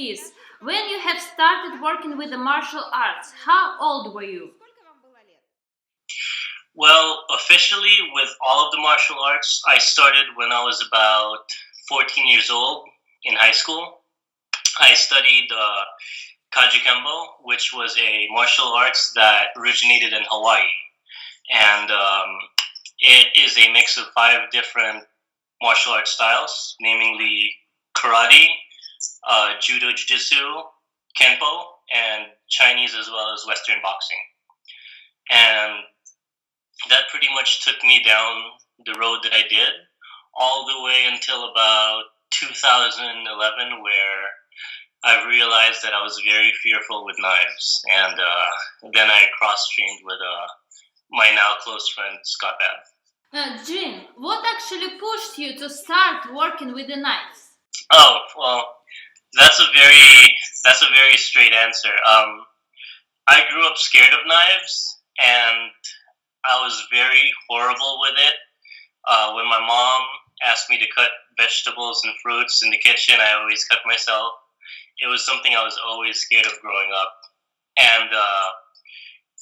please, when you have started working with the martial arts, how old were you? Well, officially, with all of the martial arts, I started when I was about 14 years old in high school. I studied Kaji Kembo, which was a martial arts that originated in Hawaii. And it is a mix of 5 different martial arts styles, namely karate, judo, jiu-jitsu, kenpo, and Chinese as well as Western boxing. And that pretty much took me down the road that I did all the way until about 2011, where I realized that I was very fearful with knives. And then I cross-trained with my now close friend, Scott Babb. Jin, what actually pushed you to start working with the knives? Oh, well, that's a very straight answer. I grew up scared of knives, and I was very horrible with it. When my mom asked me to cut vegetables and fruits in the kitchen, I always cut myself. It was something I was always scared of growing up. And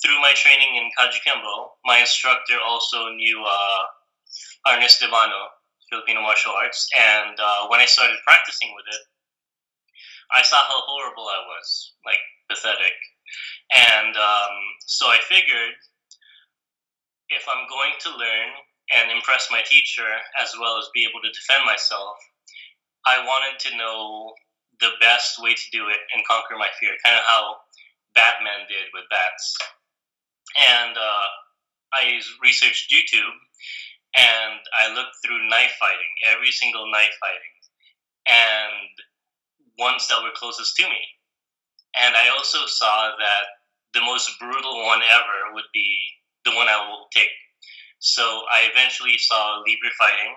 through my training in Kaji Kembo, my instructor also knew Arnis Devano, Filipino martial arts. And when I started practicing with it, I saw how horrible I was, like pathetic. And so I figured, if I'm going to learn and impress my teacher as well as be able to defend myself, I wanted to know the best way to do it and conquer my fear, kind of how Batman did with bats. And I researched YouTube, and I looked through knife fighting, every single knife fighting, and ones that were closest to me. And I also saw that the most brutal one ever would be the one I will take. So I eventually saw Libre fighting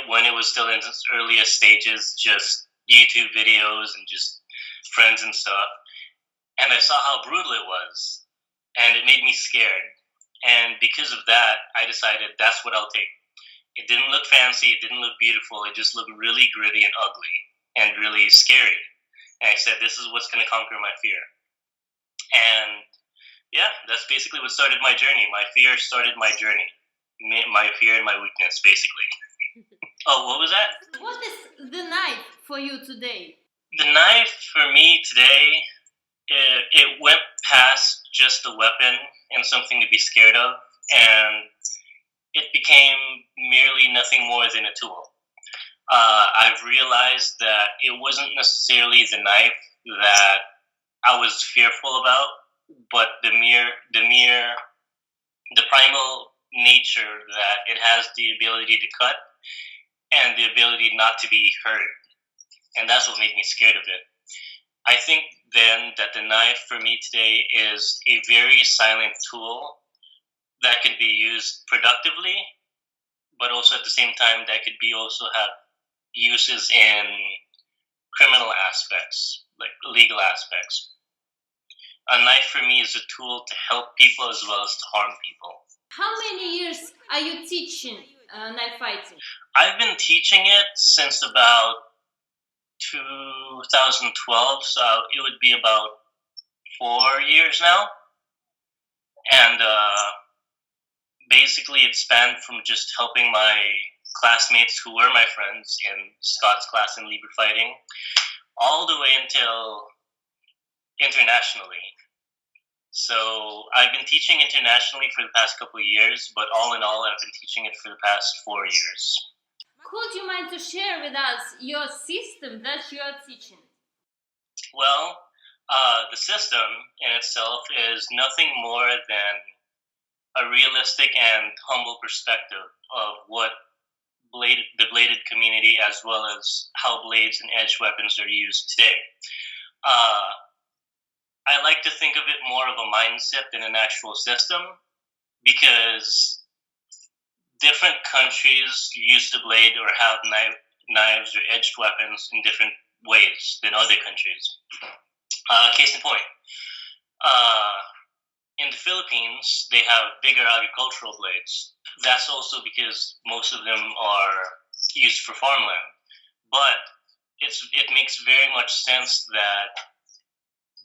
when it was still in its earliest stages, just YouTube videos and just friends and stuff. And I saw how brutal it was, and it made me scared. And because of that, I decided that's what I'll take. It didn't look fancy, it didn't look beautiful, it just looked really gritty and ugly and really scary. And I said, this is what's going to conquer my fear. And yeah, that's basically what started my journey. My fear started my journey. My fear and my weakness, basically. Oh, what was that? What is the knife for you today? The knife for me today, it went past just a weapon and something to be scared of, and it became merely nothing more than a tool. I've realized that it wasn't necessarily the knife that I was fearful about, but the primal nature that it has the ability to cut and the ability not to be hurt. And that's what made me scared of it. I think then that the knife for me today is a very silent tool that could be used productively, but also at the same time that could be also have uses in criminal aspects, like legal aspects. A knife for me is a tool to help people as well as to harm people. How many years are you teaching knife fighting? I've been teaching it since about 2012, so it would be about 4 years now. And basically it spanned from just helping my classmates who were my friends in Scott's class in Libre fighting, all the way until internationally. So I've been teaching internationally for the past couple of years, but all in all, I've been teaching it for the past 4 years. Could you mind to share with us your system that you are teaching? Well, the system in itself is nothing more than a realistic and humble perspective of what the bladed community, as well as how blades and edge weapons are used today. I like to think of it more of a mindset than an actual system, because different countries use the blade or have knives or edged weapons in different ways than other countries. Case in point, in the Philippines, they have bigger agricultural blades. That's also because most of them are used for farmland. But it makes very much sense that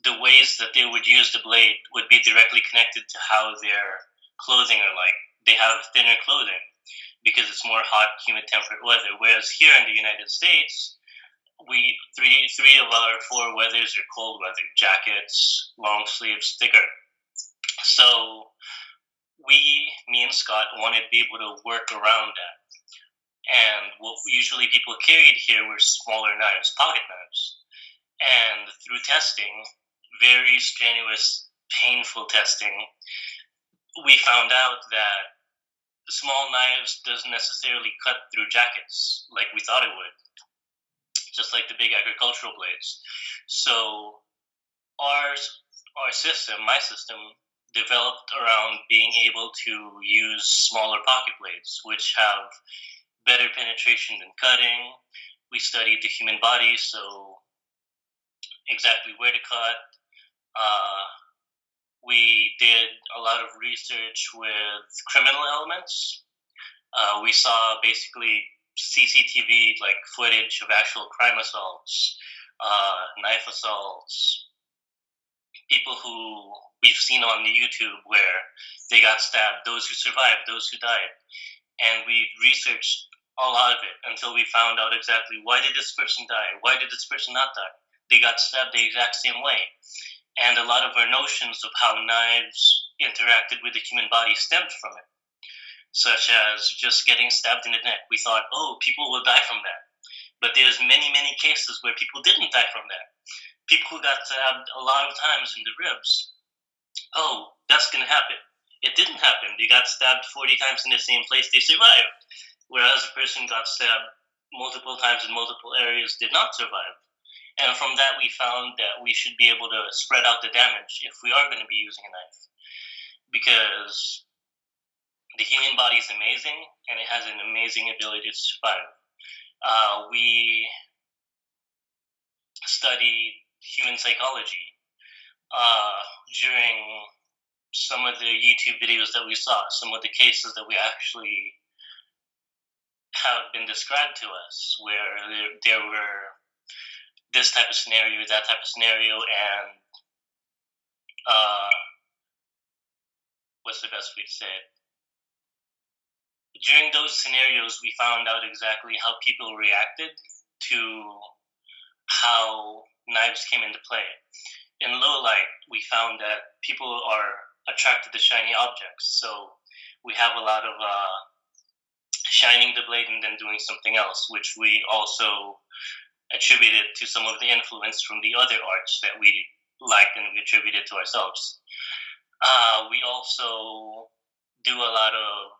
the ways that they would use the blade would be directly connected to how their clothing are like. They have thinner clothing because it's more hot, humid, temperate weather. Whereas here in the United States, we three of our four weathers are cold weather: jackets, long sleeves, thicker. So me and Scott wanted to be able to work around that. And what usually people carried here were smaller knives, pocket knives. And through testing, very strenuous, painful testing, we found out that small knives doesn't necessarily cut through jackets like we thought it would, just like the big agricultural blades. So our system, my system, developed around being able to use smaller pocket blades, which have better penetration than cutting. We studied the human body, so exactly where to cut. We did a lot of research with criminal elements. We saw basically CCTV like footage of actual crime assaults, knife assaults, people who we've seen on the YouTube where they got stabbed, those who survived, those who died. And we researched a lot of it until we found out exactly why did this person die? Why did this person not die? They got stabbed the exact same way. And a lot of our notions of how knives interacted with the human body stemmed from it, such as just getting stabbed in the neck. We thought, oh, people will die from that. But there's many, many cases where people didn't die from that. People who got stabbed a lot of times in the ribs. Oh, that's going to happen. It didn't happen. They got stabbed 40 times in the same place, they survived. Whereas a person got stabbed multiple times in multiple areas, did not survive. And from that, we found that we should be able to spread out the damage if we are going to be using a knife. Because the human body is amazing, and it has an amazing ability to survive. We studied human psychology during some of the YouTube videos that we saw, some of the cases that we actually have been described to us, where there were this type of scenario, that type of scenario, and what's the best way to say it? During those scenarios, we found out exactly how people reacted to how knives came into play. In low light, we found that people are attracted to shiny objects, so we have a lot of shining the blade and then doing something else, which we also attributed to some of the influence from the other arts that we liked and we attributed to ourselves. We also do a lot of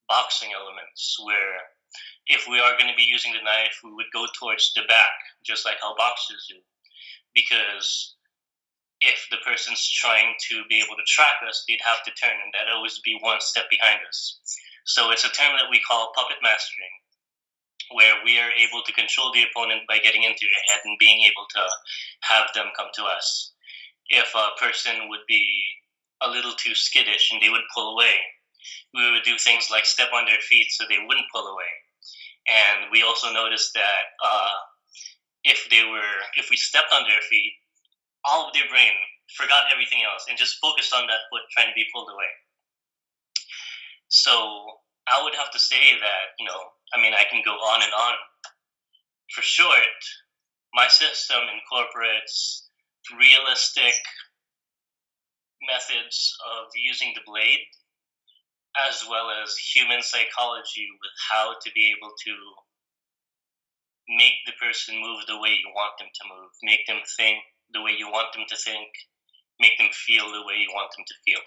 boxing elements where if we are going to be using the knife, we would go towards the back, just like how boxers do. Because if the person's trying to be able to track us, they'd have to turn, and that'd always be one step behind us. So it's a term that we call puppet mastering, where we are able to control the opponent by getting into their head and being able to have them come to us. If a person would be a little too skittish and they would pull away, we would do things like step on their feet so they wouldn't pull away. And we also noticed that if we stepped on their feet, all of their brain forgot everything else and just focused on that foot trying to be pulled away. So I would have to say that, I can go on and on. For short, my system incorporates realistic methods of using the blade, as well as human psychology with how to be able to make the person move the way you want them to move, make them think the way you want them to think, make them feel the way you want them to feel.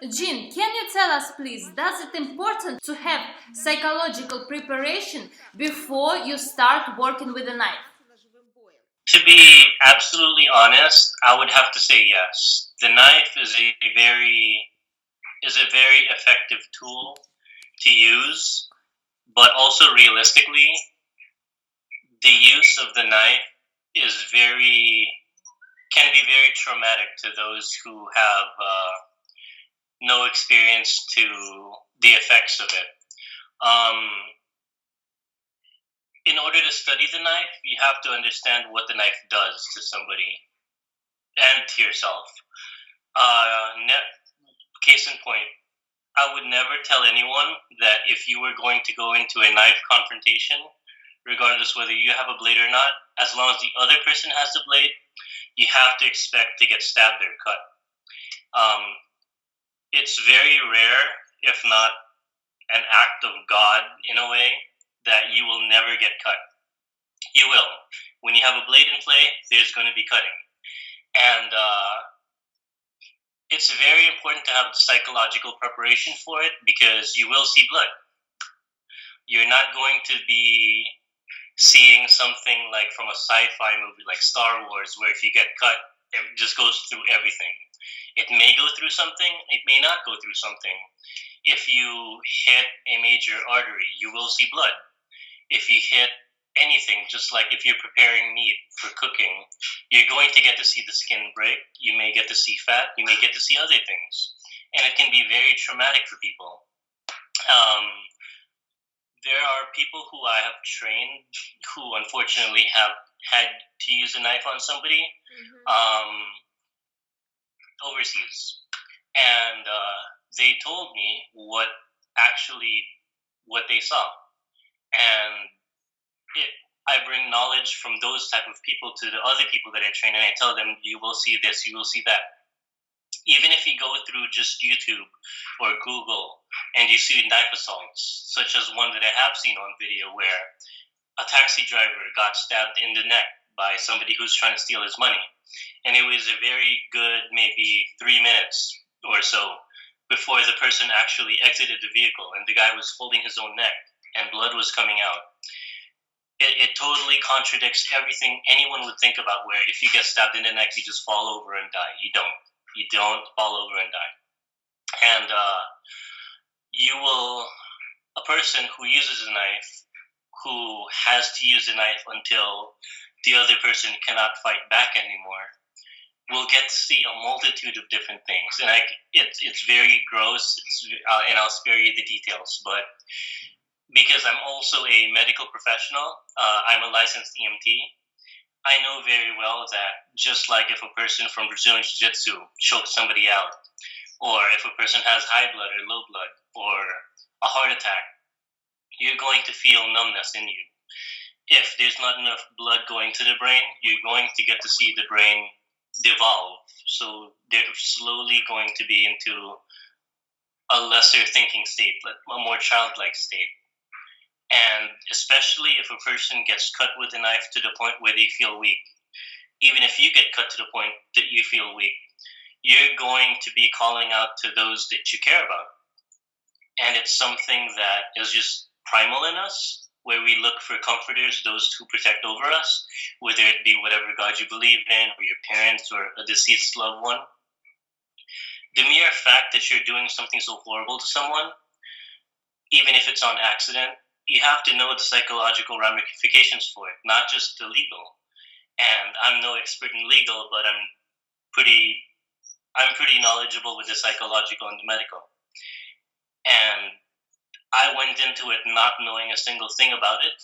Jin, can you tell us, please, does it important to have psychological preparation before you start working with a knife? To be absolutely honest, I would have to say yes. The knife is a very effective tool to use, but also realistically, the use of the knife can be very traumatic to those who have no experience to the effects of it. in order to study the knife, you have to understand what the knife does to somebody and to yourself. Case in point, I would never tell anyone that if you were going to go into a knife confrontation, regardless whether you have a blade or not, as long as the other person has the blade, you have to expect to get stabbed or cut. It's very rare, if not an act of God in a way, that you will never get cut. You will. When you have a blade in play, there's going to be cutting. And it's very important to have the psychological preparation for it because you will see blood. You're not going to be seeing something like from a sci-fi movie like Star Wars where if you get cut, it just goes through everything. It may go through something, it may not go through something. If you hit a major artery, you will see blood. If you hit anything, just like if you're preparing meat for cooking, you're going to get to see the skin break, you may get to see fat, you may get to see other things. And it can be very traumatic for people. There are people who I have trained who unfortunately have had to use a knife on somebody overseas. And they told me what they saw. And I bring knowledge from those type of people to the other people that I train, and I tell them, you will see this, you will see that. Even if you go through just YouTube or Google and you see knife assaults, such as one that I have seen on video where a taxi driver got stabbed in the neck by somebody who's trying to steal his money. And it was a very good, maybe 3 minutes or so before the person actually exited the vehicle and the guy was holding his own neck and blood was coming out. It totally contradicts everything anyone would think about, where if you get stabbed in the neck, you just fall over and die. You don't. You don't fall over and die. And a person who uses a knife, who has to use a knife until the other person cannot fight back anymore, will get to see a multitude of different things. And it's very gross, and I'll spare you the details, but because I'm also a medical professional, I'm a licensed EMT, I know very well that just like if a person from Brazilian Jiu-Jitsu chokes somebody out, or if a person has high blood or low blood, or a heart attack, you're going to feel numbness in you. If there's not enough blood going to the brain, you're going to get to see the brain devolve. So they're slowly going to be into a lesser thinking state, a more childlike state. And especially if a person gets cut with a knife to the point where they feel weak, even if you get cut to the point that you feel weak, you're going to be calling out to those that you care about. And it's something that is just primal in us, where we look for comforters, those who protect over us, whether it be whatever God you believe in, or your parents, or a deceased loved one. The mere fact that you're doing something so horrible to someone, even if it's on accident, you have to know the psychological ramifications for it, not just the legal. And I'm no expert in legal, but I'm pretty knowledgeable with the psychological and the medical. And I went into it not knowing a single thing about it.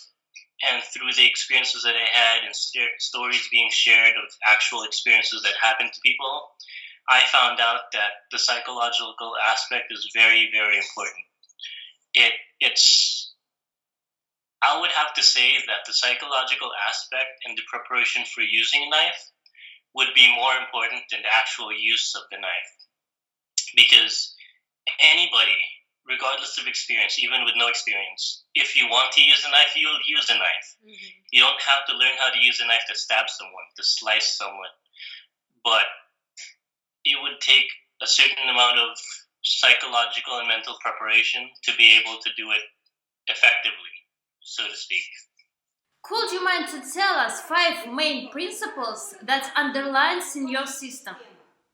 And through the experiences that I had and stories being shared of actual experiences that happened to people, I found out that the psychological aspect is very, very important. I would have to say that the psychological aspect and the preparation for using a knife would be more important than the actual use of the knife. Because anybody, regardless of experience, even with no experience, if you want to use a knife, you'll use a knife. Mm-hmm. You don't have to learn how to use a knife to stab someone, to slice someone. But it would take a certain amount of psychological and mental preparation to be able to do it effectively, so to speak. Could you mind to tell us 5 main principles that underlines in your system?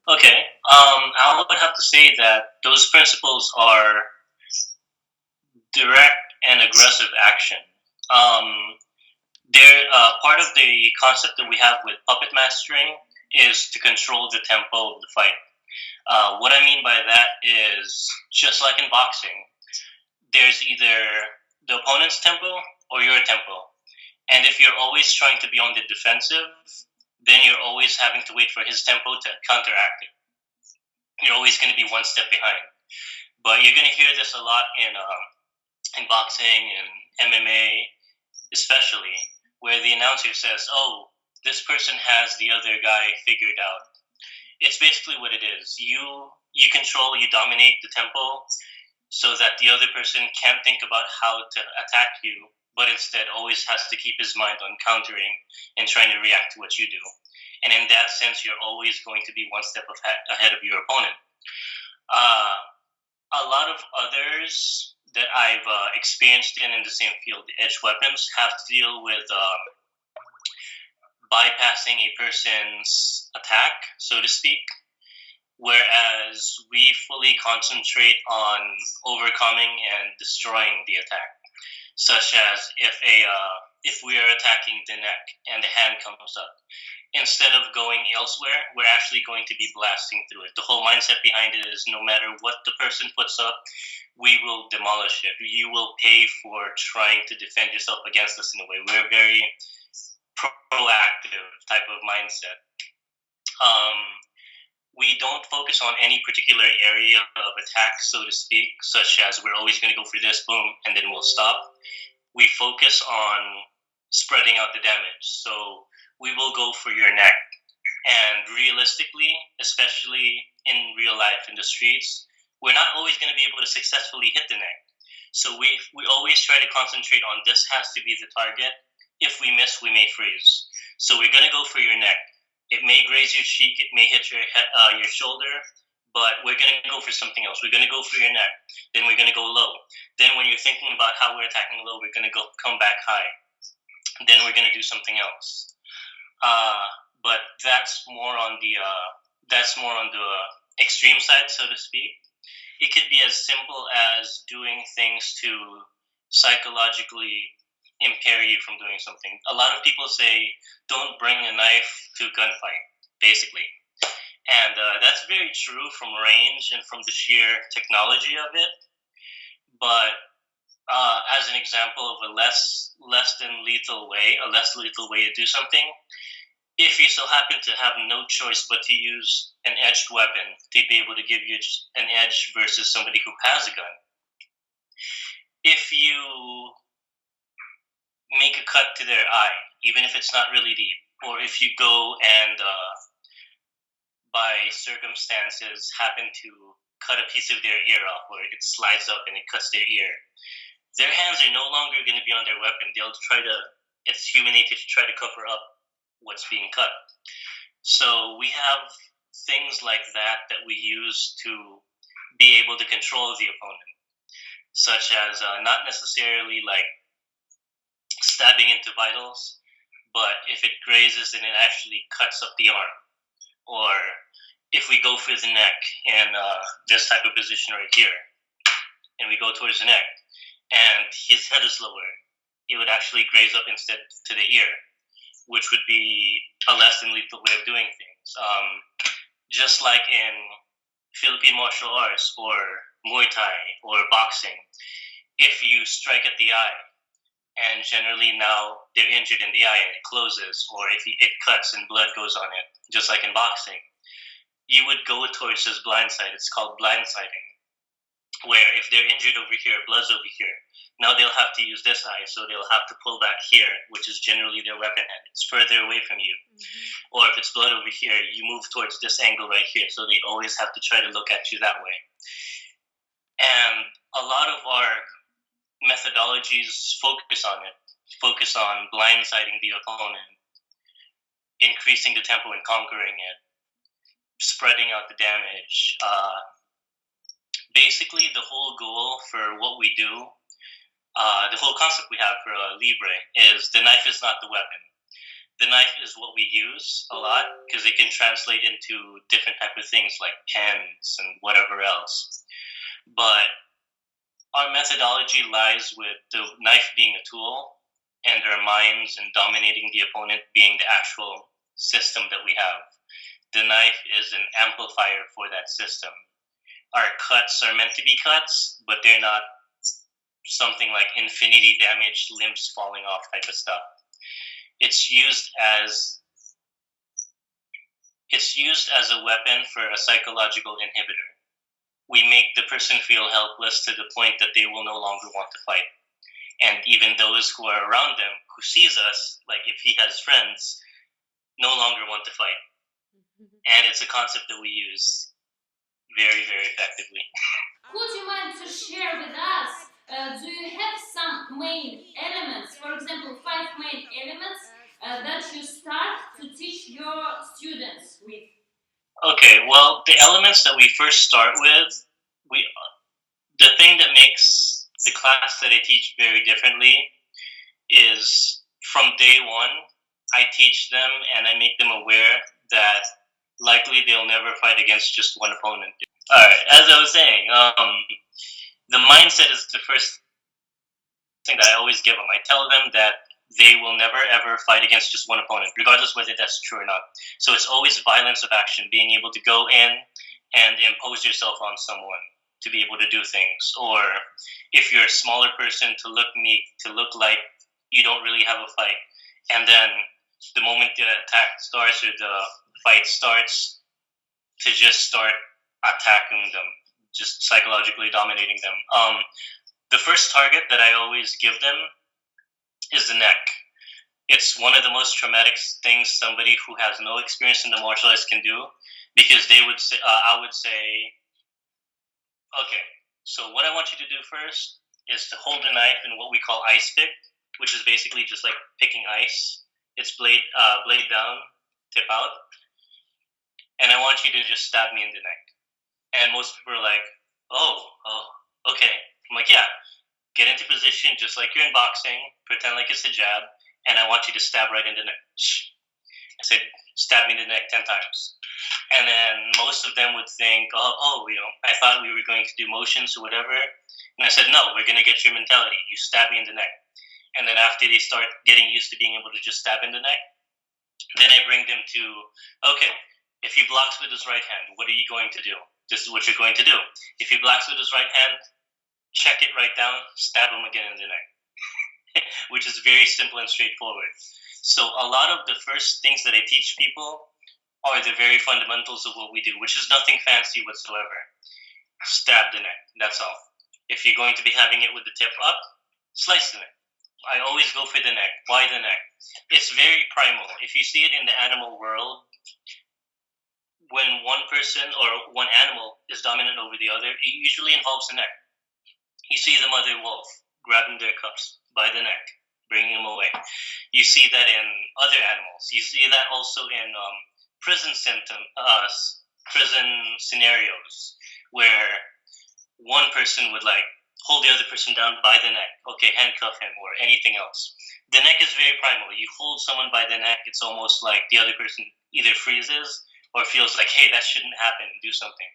Okay, I would have to say that those principles are direct and aggressive action. They're part of the concept that we have with puppet mastering is to control the tempo of the fight. What I mean by that is, just like in boxing, there's either the opponent's tempo or your tempo. And if you're always trying to be on the defensive, then you're always having to wait for his tempo to counteract it. You're always going to be one step behind. But you're going to hear this a lot in boxing and MMA, especially, where the announcer says, "Oh, this person has the other guy figured out." It's basically what it is. You control, you dominate the tempo, so that the other person can't think about how to attack you, but instead always has to keep his mind on countering and trying to react to what you do. And in that sense, you're always going to be one step ahead of your opponent. A lot of others that I've experienced in the same field, the edge weapons, have to deal with bypassing a person's attack, so to speak, whereas we fully concentrate on overcoming and destroying the attack, such as if we are attacking the neck and the hand comes up, instead of going elsewhere, we're actually going to be blasting through it. The whole mindset behind it is no matter what the person puts up, we will demolish it. You will pay for trying to defend yourself against us in a way. We're a very proactive type of mindset. We don't focus on any particular area of attack, so to speak, such as we're always going to go for this, boom, and then we'll stop. We focus on spreading out the damage. So we will go for your neck. And realistically, especially in real life in the streets, we're not always going to be able to successfully hit the neck. So we always try to concentrate on this has to be the target. If we miss, we may freeze. So we're going to go for your neck. It may graze your cheek, it may hit your shoulder, but we're going to go for something else. We're going to go for your neck. Then we're going to go low. Then when you're thinking about how we're attacking low, we're going to come back high. Then we're going to do something else. But that's more on the extreme side, so to speak. It could be as simple as doing things to psychologically impair you from doing something. A lot of people say, don't bring a knife to a gunfight, basically. And that's very true from range and from the sheer technology of it. But as an example of a less lethal way to do something, if you so happen to have no choice but to use an edged weapon to be able to give you an edge versus somebody who has a gun, if you make a cut to their eye, even if it's not really deep, or if you go and by circumstances happen to cut a piece of their ear off, or it slides up and it cuts their ear, their hands are no longer going to be on their weapon. It's human nature to try to cover up what's being cut. So we have things like that we use to be able to control the opponent, such as not necessarily like stabbing into vitals, but if it grazes and it actually cuts up the arm, or if we go for the neck and this type of position right here, and we go towards the neck, and his head is lower, it would actually graze up instead to the ear, which would be a less than lethal way of doing things. Just like in Philippine martial arts or Muay Thai or boxing, if you strike at the eye, and generally now they're injured in the eye and it closes, or if it cuts and blood goes on it, just like in boxing, you would go towards this blind side. It's called blindsiding, where if they're injured over here, blood's over here, now they'll have to use this eye, so they'll have to pull back here, which is generally their weapon hand. It's further away from you. Mm-hmm. Or if it's blood over here, you move towards this angle right here, so they always have to try to look at you that way. And a lot of our methodologies focus on blindsiding the opponent, increasing the tempo and conquering it, spreading out the damage. Basically, the whole goal for what we do, the whole concept we have for Libre is the knife is not the weapon. The knife is what we use a lot because it can translate into different type of things like pens and whatever else. But our methodology lies with the knife being a tool and our minds and dominating the opponent being the actual system that we have. The knife is an amplifier for that system. Our cuts are meant to be cuts, but they're not something like infinity damage, limbs falling off type of stuff. it's used as a weapon for a psychological inhibitor. We make the person feel helpless to the point that they will no longer want to fight. And even those who are around them, who sees us, like if he has friends, no longer want to fight. And it's a concept that we use very, very effectively. Could you mind to share with us, do you have some main elements, for example, 5 main elements that you start to teach your students with? Okay, well, the elements that we first start with, the thing that makes the class that I teach very differently is from day one, I teach them and I make them aware that likely they'll never fight against just one opponent. Alright, as I was saying, the mindset is the first thing that I always give them. I tell them that they will never ever fight against just one opponent, regardless whether that's true or not. So it's always violence of action, being able to go in and impose yourself on someone to be able to do things. Or if you're a smaller person, to look meek, to look like you don't really have a fight. And then the moment the attack starts or the fight starts, to just start attacking them, just psychologically dominating them. The first target that I always give them is the neck. It's one of the most traumatic things somebody who has no experience in the martial arts can do, because they would say, I would say, okay, so what I want you to do first is to hold a knife in what we call ice pick, which is basically just like picking ice. It's blade down, tip out, and I want you to just stab me in the neck. And most people are like, oh, okay. I'm like, yeah, get into position just like you're in boxing, pretend like it's a jab, and I want you to stab right in the neck. I said, stab me in the neck 10 times. And then most of them would think, I thought we were going to do motions or whatever. And I said, no, we're going to get your mentality. You stab me in the neck. And then after they start getting used to being able to just stab in the neck, then I bring them to, okay, if he blocks with his right hand, what are you going to do? This is what you're going to do. If he blocks with his right hand, check it right down, stab him again in the neck. Which is very simple and straightforward. So a lot of the first things that I teach people are the very fundamentals of what we do, which is nothing fancy whatsoever. Stab the neck, that's all. If you're going to be having it with the tip up, slice the neck. I always go for the neck. Why the neck? It's very primal. If you see it in the animal world, when one person or one animal is dominant over the other, it usually involves the neck. You see the mother wolf grabbing their cubs by the neck, bringing them away. You see that in other animals. You see that also in prison scenarios where one person would like hold the other person down by the neck. Okay, handcuff him or anything else. The neck is very primal. You hold someone by the neck, it's almost like the other person either freezes or feels like, hey, that shouldn't happen, do something.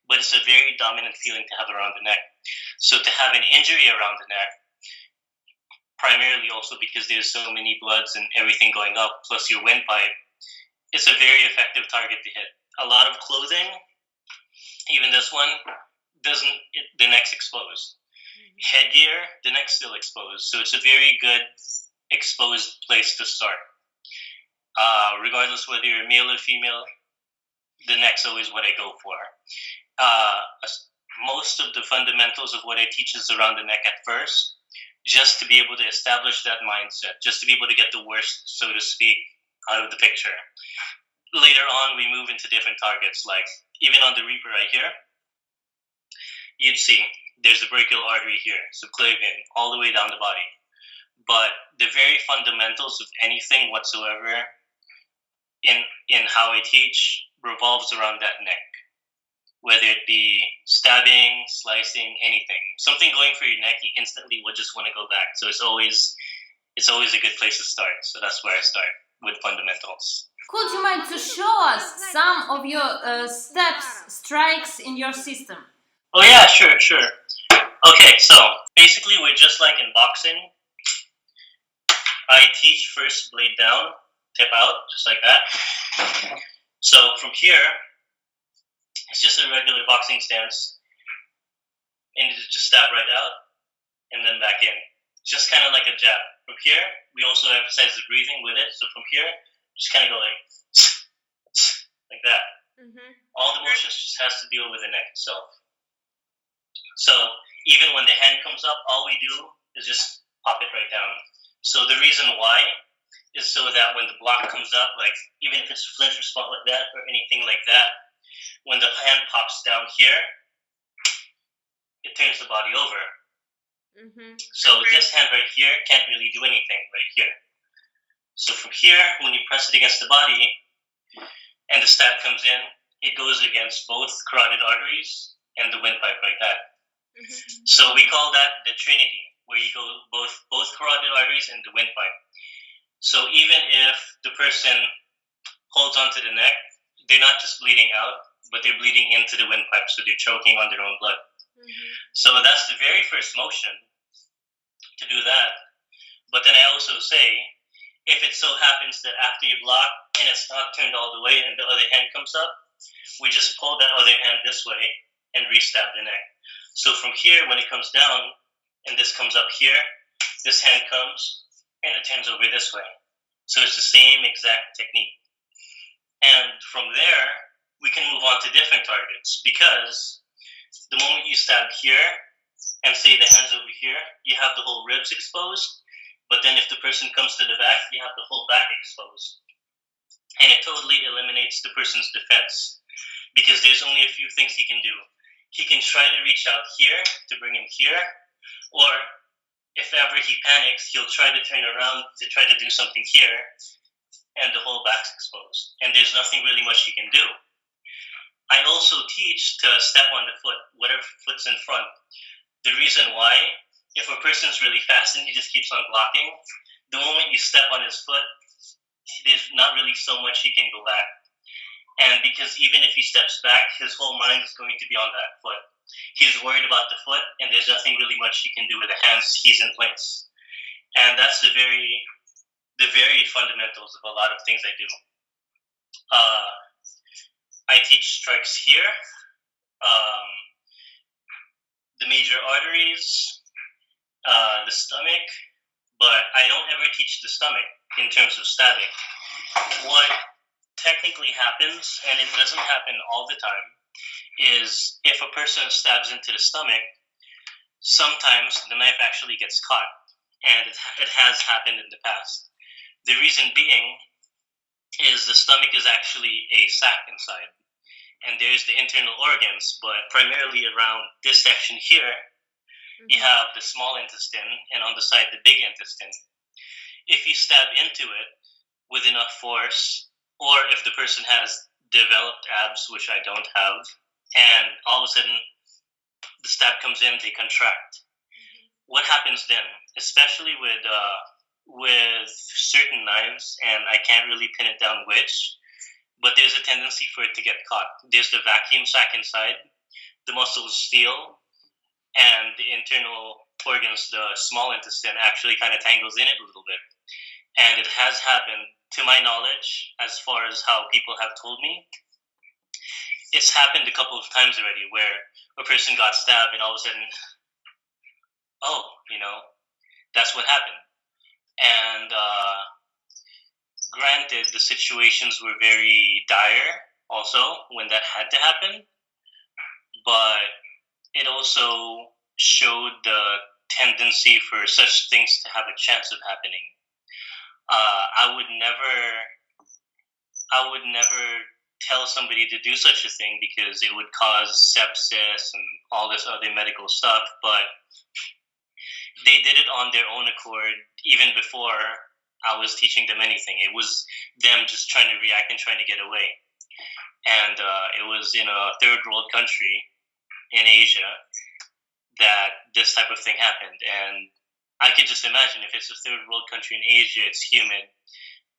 But it's a very dominant feeling to have around the neck. So to have an injury around the neck, primarily also because there's so many bloods and everything going up, plus your windpipe, it's a very effective target to hit. A lot of clothing, even this one, the neck's exposed. Headgear, the neck's still exposed. So it's a very good exposed place to start. Regardless whether you're male or female, the neck's always what I go for. Most of the fundamentals of what I teach is around the neck at first, just to be able to establish that mindset, just to be able to get the worst, so to speak, out of the picture. Later on, we move into different targets, like even on the Reaper right here, you'd see there's a brachial artery here, subclavian, all the way down the body. But the very fundamentals of anything whatsoever in how I teach revolves around that neck. Whether it be stabbing, slicing, anything. Something going for your neck, you instantly would just want to go back. So it's always a good place to start. So that's where I start, with fundamentals. Could you mind to show us some of your strikes in your system? Oh yeah, sure. Okay, so basically we're just like in boxing. I teach first blade down, tip out, just like that. So from here, it's just a regular boxing stance, and you just stab right out, and then back in. just kind of like a jab. From here, we also emphasize the breathing with it. So from here, just kind of go like that. Mm-hmm. All the motions just has to deal with the neck itself. So even when the hand comes up, all we do is just pop it right down. So the reason why is so that when the block comes up, like even if it's a flinch or spot like that or anything like that, when the hand pops down here, it turns the body over. Mm-hmm. So this hand right here can't really do anything right here. So from here, when you press it against the body and the stab comes in, it goes against both carotid arteries and the windpipe like that. Mm-hmm. So we call that the trinity, where you go both carotid arteries and the windpipe. So even if the person holds onto the neck, they're not just bleeding out, but they're bleeding into the windpipe, so they're choking on their own blood. Mm-hmm. So that's the very first motion to do that. But then I also say, if it so happens that after you block and it's not turned all the way and the other hand comes up, we just pull that other hand this way and re-stab the neck. So from here, when it comes down and this comes up here, this hand comes and it turns over this way. So it's the same exact technique. And from there, we can move on to different targets, because the moment you stab here and say the hand's over here, you have the whole ribs exposed. But then if the person comes to the back, you have the whole back exposed. And it totally eliminates the person's defense, because there's only a few things he can do. He can try to reach out here to bring him here, or if ever he panics, he'll try to turn around to try to do something here, and the whole back's exposed. And there's nothing really much he can do. I also teach to step on the foot, whatever foot's in front. The reason why, if a person's really fast and he just keeps on blocking, the moment you step on his foot, there's not really so much he can go back. And because even if he steps back, his whole mind is going to be on that foot. He's worried about the foot, and there's nothing really much he can do with the hands. He's in place. And that's the very fundamentals of a lot of things I do. I teach strikes here, the major arteries, the stomach, but I don't ever teach the stomach in terms of stabbing. What technically happens, and it doesn't happen all the time, is if a person stabs into the stomach, sometimes the knife actually gets caught, and it has happened in the past. The reason being is the stomach is actually a sac inside, and there's the internal organs, but primarily around this section here, you have the small intestine, and on the side, the big intestine. If you stab into it with enough force, or if the person has developed abs, which I don't have, and all of a sudden the stab comes in, they contract. What happens then, especially with certain knives, and I can't really pin it down which, but there's a tendency for it to get caught. There's the vacuum sac inside, the muscles steel, and the internal organs, the small intestine, actually kind of tangles in it a little bit. And it has happened, to my knowledge, as far as how people have told me, it's happened a couple of times already where a person got stabbed and all of a sudden, oh, that's what happened. And granted, the situations were very dire also when that had to happen, but it also showed the tendency for such things to have a chance of happening. I would never tell somebody to do such a thing because it would cause sepsis and all this other medical stuff, but they did it on their own accord even before I was teaching them anything. It was them just trying to react and trying to get away. And it was in a third world country in Asia that this type of thing happened. And I could just imagine if it's a third world country in Asia, it's humid,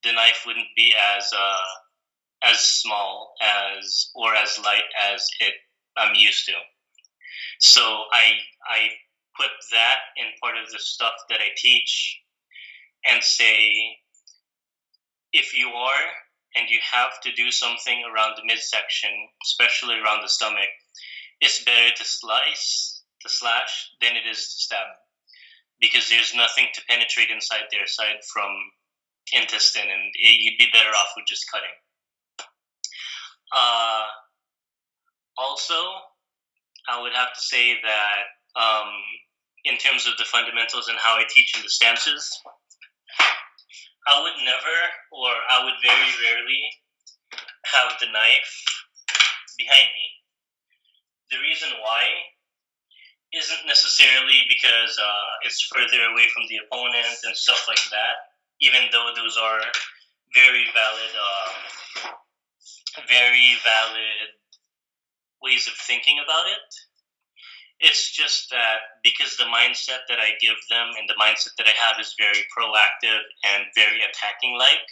the knife wouldn't be as small or as light as I'm used to. So I put that in part of the stuff that I teach and say, if you are and you have to do something around the midsection, especially around the stomach, it's better to slash than it is to stab. because there's nothing to penetrate inside there aside from intestine, and you'd be better off with just cutting. Also, I would have to say that in terms of the fundamentals and how I teach in the stances, I would never, or I would very rarely have the knife behind me. The reason why isn't necessarily because it's further away from the opponent and stuff like that, even though those are very valid ways of thinking about it. It's just that because the mindset that I give them and the mindset that I have is very proactive and very attacking-like,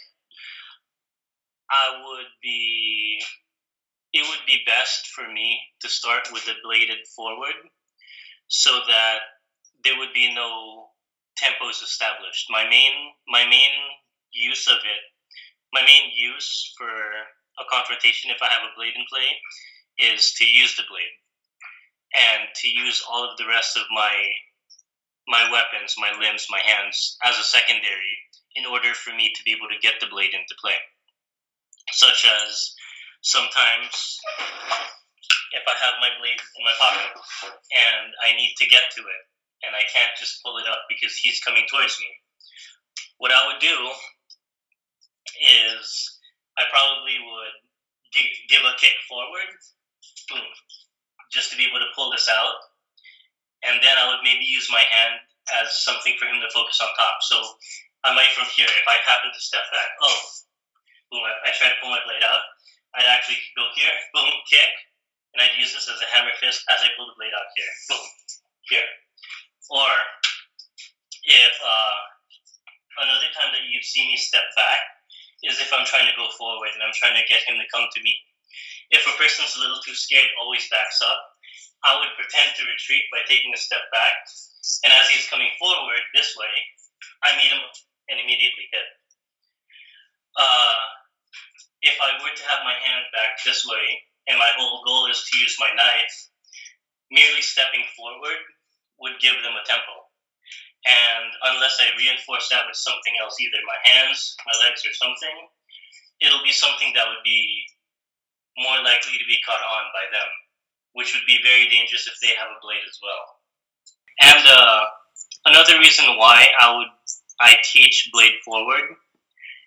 it would be best for me to start with the bladed forward so that there would be no tempos established. My main use for a confrontation, if I have a blade in play, is to use the blade and to use all of the rest of my weapons, my limbs, my hands as a secondary in order for me to be able to get the blade into play. Such as sometimes if I have my blade in my pocket and I need to get to it and I can't just pull it up because he's coming towards me, what I would do is I probably would give a kick forward, boom, just to be able to pull this out, and then I would maybe use my hand as something for him to focus on top. So I might from here, if I happen to step back, boom, I try to pull my blade out, I'd actually go here, boom, kick, and I'd use this as a hammer fist as I pull the blade out here, boom, here. Or if another time that you'd see me step back is if I'm trying to go forward and I'm trying to get him to come to me. If a person's a little too scared, always backs up, I would pretend to retreat by taking a step back, and as he's coming forward this way, I meet him and immediately hit. If I were to have my hand back this way, and my whole goal is to use my knife, merely stepping forward would give them a tempo. And unless I reinforce that with something else, either my hands, my legs, or something, it'll be something that would be more likely to be caught on by them, which would be very dangerous if they have a blade as well. And another reason why I teach blade forward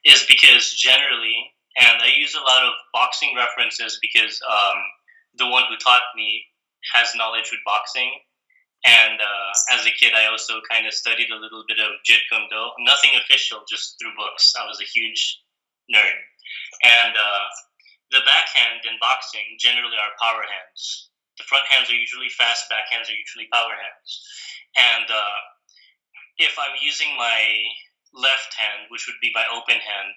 is because generally, and I use a lot of boxing references because the one who taught me has knowledge with boxing. And as a kid, I also kind of studied a little bit of Jeet Kune Do. Nothing official, just through books. I was a huge nerd. And the backhand in boxing generally are power hands. The front hands are usually fast, back hands are usually power hands. And if I'm using my left hand, which would be my open hand,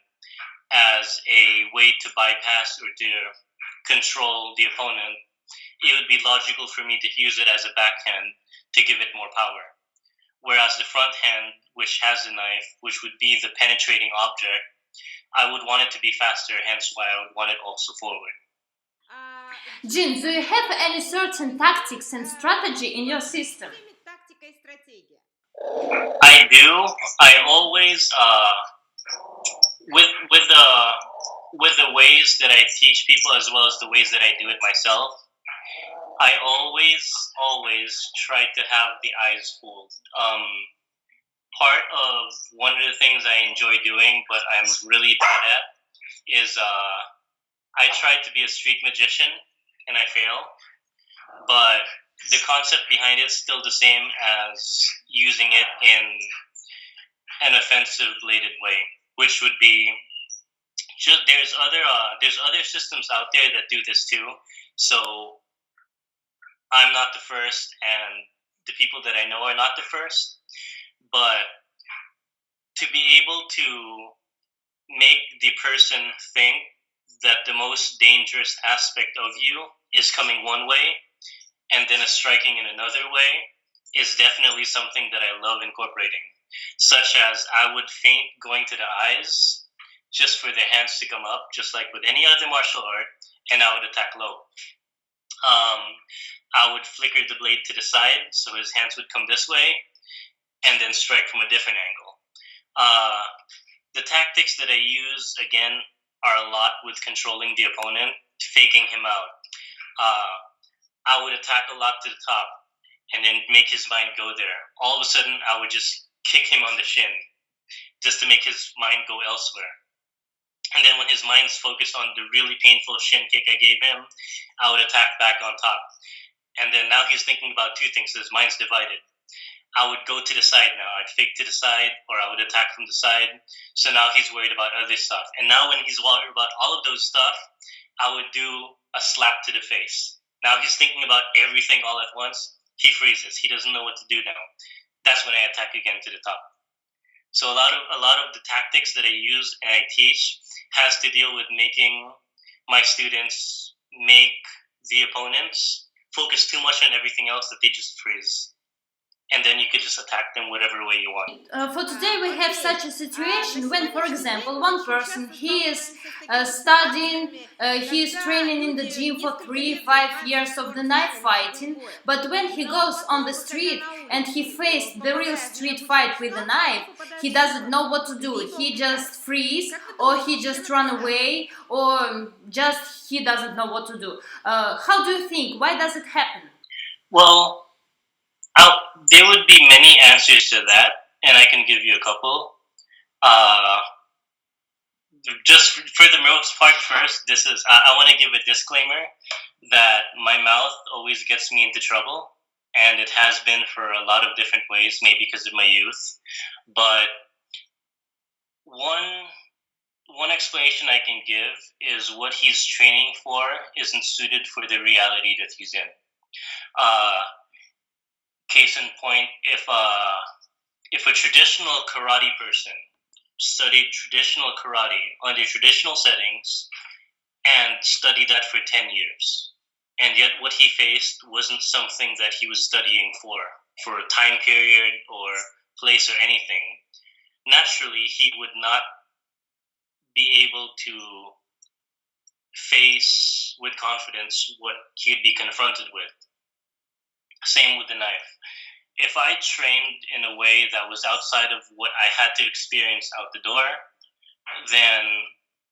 as a way to bypass or to control the opponent, it would be logical for me to use it as a backhand to give it more power. Whereas the front hand, which has the knife, which would be the penetrating object, I would want it to be faster, hence why I would want it also forward. Jin, do you have any certain tactics and strategy in your system? I do. I always, with the ways that I teach people as well as the ways that I do it myself, I always try to have the eyes fooled. Part of one of the things I enjoy doing, but I'm really bad at, is I try to be a street magician, and I fail. But the concept behind it's still the same as using it in an offensive bladed way, which would be just there's other systems out there that do this too. So I'm not the first, and the people that I know are not the first. But to be able to make the person think that the most dangerous aspect of you is coming one way and then a striking in another way is definitely something that I love incorporating. Such as I would feint going to the eyes just for the hands to come up, just like with any other martial art, and I would attack low. I would flicker the blade to the side so his hands would come this way, and then strike from a different angle. The tactics that I use, again, are a lot with controlling the opponent, faking him out. I would attack a lot to the top and then make his mind go there. All of a sudden, I would just kick him on the shin just to make his mind go elsewhere. And then when his mind's focused on the really painful shin kick I gave him, I would attack back on top. And then now he's thinking about two things. His mind's divided. I would go to the side now. I'd fake to the side, or I would attack from the side. So now he's worried about other stuff. And now when he's worried about all of those stuff, I would do a slap to the face. Now he's thinking about everything all at once. He freezes. He doesn't know what to do now. That's when I attack again to the top. So a lot of the tactics that I use and I teach has to deal with making my students make the opponents focus too much on everything else that they just freeze. And then you could just attack them whatever way you want. For today we have such a situation when, for example, one person, he is studying, he is training in the gym for 3-5 years of the knife fighting, but when he goes on the street and he faced the real street fight with a knife, he doesn't know what to do. He just freeze, or he just run away, or just he doesn't know what to do. How do you think? Why does it happen? Well, there would be many answers to that, and I can give you a couple. Just for the most part first, I want to give a disclaimer that my mouth always gets me into trouble, and it has been for a lot of different ways, maybe because of my youth. But one explanation I can give is what he's training for isn't suited for the reality that he's in. Case in point, if a traditional karate person studied traditional karate under traditional settings and studied that for 10 years, and yet what he faced wasn't something that he was studying for a time period or place or anything, naturally he would not be able to face with confidence what he'd be confronted with. Same with the knife. If I trained in a way that was outside of what I had to experience out the door, then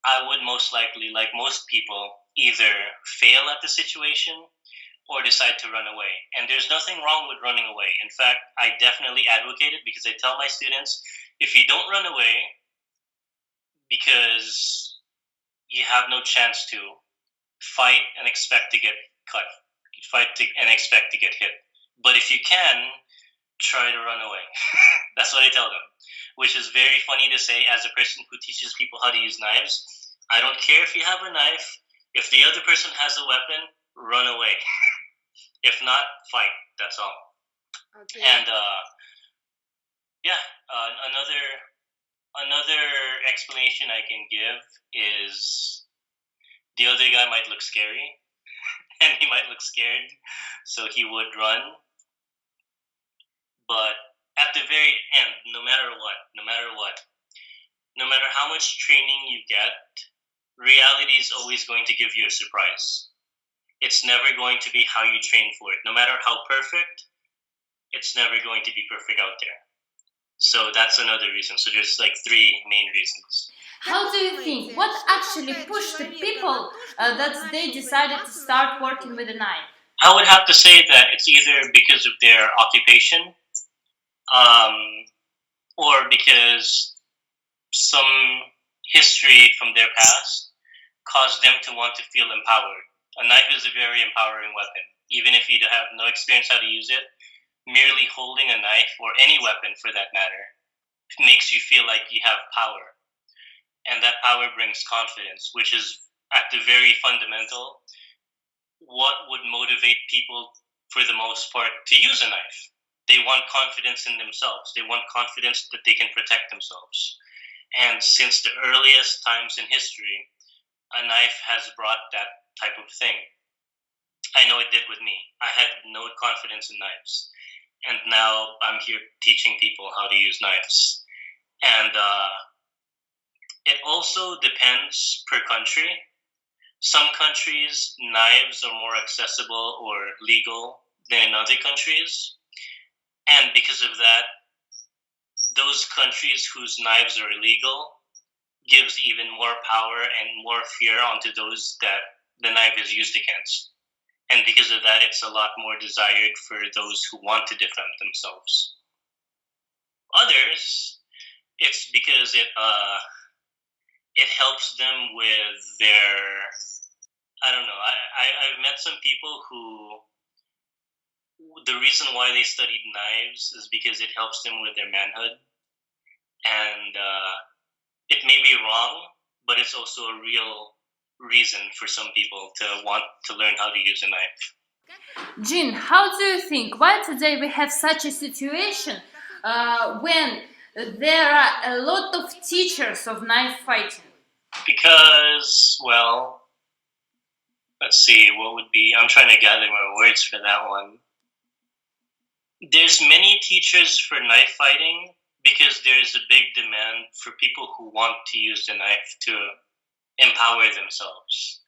I would most likely, like most people, either fail at the situation or decide to run away. And there's nothing wrong with running away. In fact, I definitely advocate it because I tell my students, if you don't run away because you have no chance to, fight and expect to get cut. And expect to get hit. But if you can, try to run away. That's what I tell them. Which is very funny to say as a person who teaches people how to use knives. I don't care if you have a knife. If the other person has a weapon, run away. If not, fight. That's all. Okay. And another explanation I can give is the other guy might look scary. And he might look scared, so he would run. But at the very end, no matter how much training you get, reality is always going to give you a surprise. It's never going to be how you train for it. No matter how perfect, it's never going to be perfect out there. So that's another reason. So there's like 3 main reasons. How do you think? What actually pushed the people that they decided to start working with a knife? I would have to say that it's either because of their occupation or because some history from their past caused them to want to feel empowered. A knife is a very empowering weapon. Even if you have no experience how to use it, merely holding a knife, or any weapon for that matter, makes you feel like you have power. And that power brings confidence, which is at the very fundamental what would motivate people for the most part to use a knife. They want confidence in themselves. They want confidence that they can protect themselves. And since the earliest times in history, a knife has brought that type of thing. I know it did with me. I had no confidence in knives. And now I'm here teaching people how to use knives. And it also depends per country. Some countries, knives are more accessible or legal than in other countries. And because of that, those countries whose knives are illegal gives even more power and more fear onto those that the knife is used against. And because of that, it's a lot more desired for those who want to defend themselves. Others, it's because it helps them with their, I don't know, I've met some people who, the reason why they studied knives is because it helps them with their manhood. And it may be wrong, but it's also a real reason for some people to want to learn how to use a knife. Jin, how do you think why today we have such a situation when there are a lot of teachers of knife fighting? Because, well, let's see, what would be, I'm trying to gather my words for that one. There's many teachers for knife fighting because there's a big demand for people who want to use the knife to empower themselves.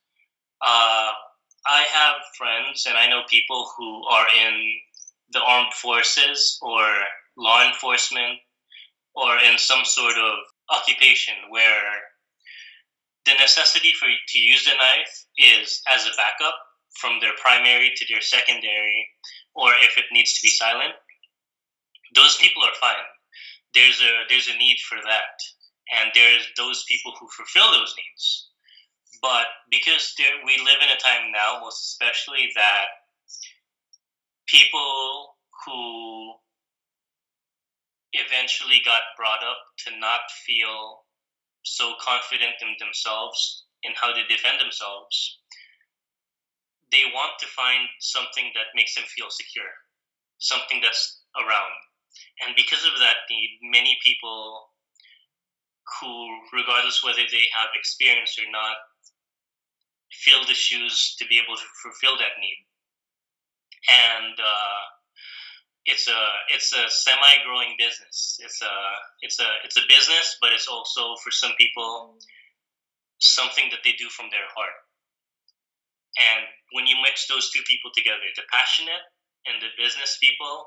I have friends and I know people who are in the armed forces or law enforcement or in some sort of occupation where the necessity to use the knife is as a backup from their primary to their secondary, or if it needs to be silent. Those people are fine. There's a need for that, and there's those people who fulfill those needs. But because we live in a time now, most especially, that people who eventually got brought up to not feel so confident in themselves in how to defend themselves, they want to find something that makes them feel secure, something that's around. And because of that need, many people who, regardless whether they have experience or not, feel the shoes to be able to fulfill that need. And it's a semi-growing business. It's a business, but it's also for some people something that they do from their heart. And when you mix those two people together, the passionate and the business people,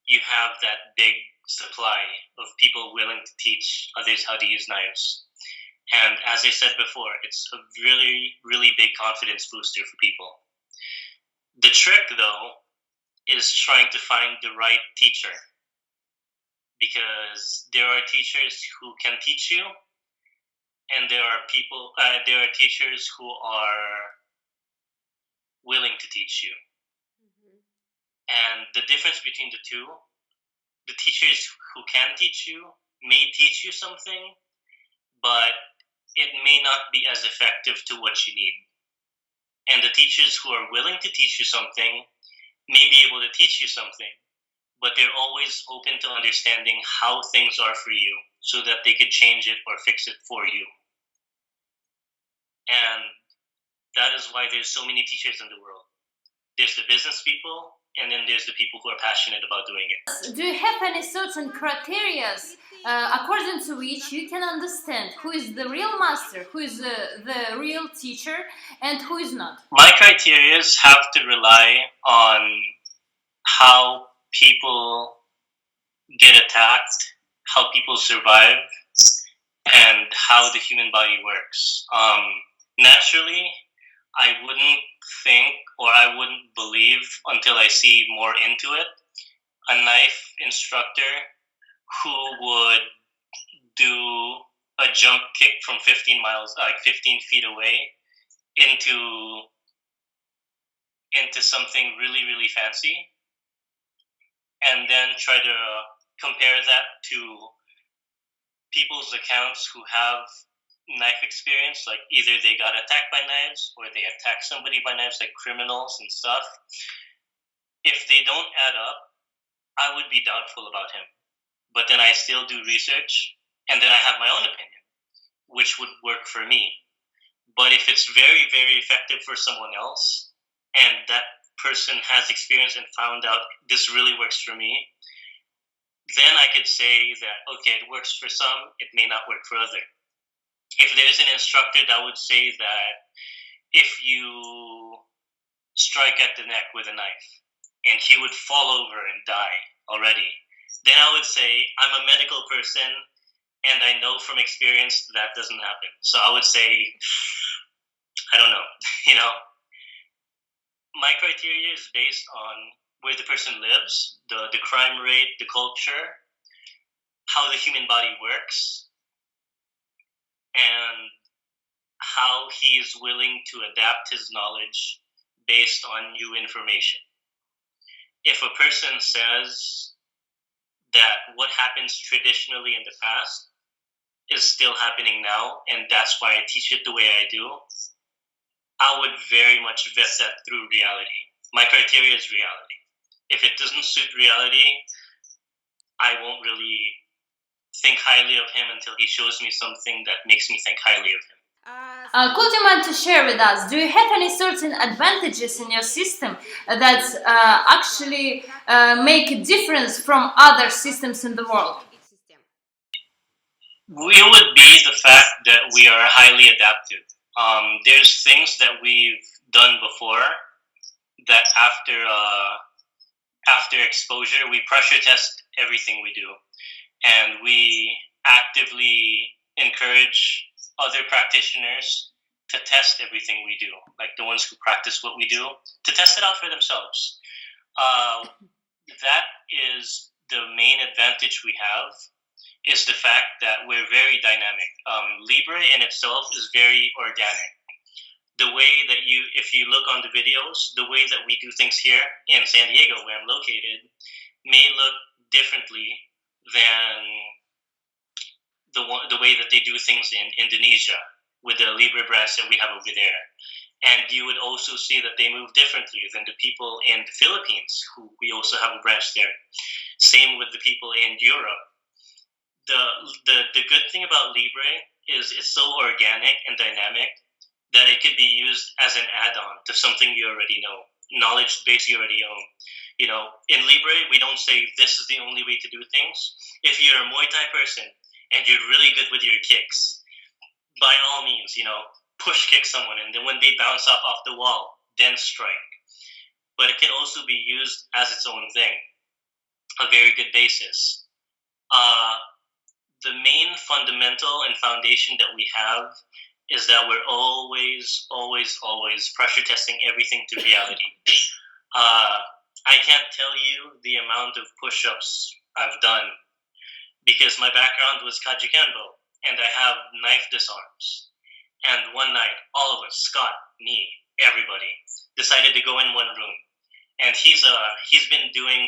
you have that big supply of people willing to teach others how to use knives. And as I said before, it's a really, really big confidence booster for people. The trick, though, is trying to find the right teacher, because there are teachers who can teach you, and there are teachers who are willing to teach you. Mm-hmm. And the difference between the two, the teachers who can teach you may teach you something, but it may not be as effective to what you need. And the teachers who are willing to teach you something may be able to teach you something, but they're always open to understanding how things are for you so that they could change it or fix it for you. And that is why there's so many teachers in the world. There's the business people, and then there's the people who are passionate about doing it. Do you have any certain criteria according to which you can understand who is the real master, who is the real teacher, and who is not? My criteria have to rely on how people get attacked, how people survive, and how the human body works. Naturally, I wouldn't think or I wouldn't believe until I see more into it, a knife instructor who would do a jump kick from 15 feet away into something really, really fancy, and then try to compare that to people's accounts who have knife experience, like either they got attacked by knives or they attacked somebody by knives, like criminals and stuff. If they don't add up, I would be doubtful about him. But then I still do research, and then I have my own opinion, which would work for me. But if it's very, very effective for someone else, and that person has experience and found out this really works for me, then I could say that, okay, it works for some, it may not work for others. If there's an instructor that would say that if you strike at the neck with a knife and he would fall over and die already, then I would say I'm a medical person, and I know from experience that doesn't happen. So I would say, I don't know, you know, my criteria is based on where the person lives, the crime rate, the culture, how the human body works, and how he is willing to adapt his knowledge based on new information. If a person says that what happens traditionally in the past is still happening now, and that's why I teach it the way I do, I would very much vet that through reality. My criteria is reality. If it doesn't suit reality, I won't really think highly of him until he shows me something that makes me think highly of him. Could you mind to share with us, do you have any certain advantages in your system that actually make a difference from other systems in the world? We would be the fact that we are highly adaptive. There's things that we've done before that after exposure, we pressure test everything we do. And we actively encourage other practitioners to test everything we do, like the ones who practice what we do, to test it out for themselves. That is the main advantage we have, is the fact that we're very dynamic. Libre in itself is very organic. The way that if you look on the videos, the way that we do things here in San Diego, where I'm located, may look differently than the way that they do things in Indonesia with the Libre branch that we have over there. And you would also see that they move differently than the people in the Philippines, who we also have a branch there. Same with the people in Europe. The good thing about Libre is it's so organic and dynamic that it could be used as an add-on to something you already know, knowledge base you already own. You know, in Libre, we don't say this is the only way to do things. If you're a Muay Thai person and you're really good with your kicks, by all means, you know, push kick someone, and then when they bounce off the wall, then strike. But it can also be used as its own thing, a very good basis. The main fundamental and foundation that we have is that we're always pressure testing everything to reality. I can't tell you the amount of push-ups I've done, because my background was Kaji Kenbo, and I have knife disarms. And one night, all of us, Scott, me, everybody, decided to go in one room. And he's been doing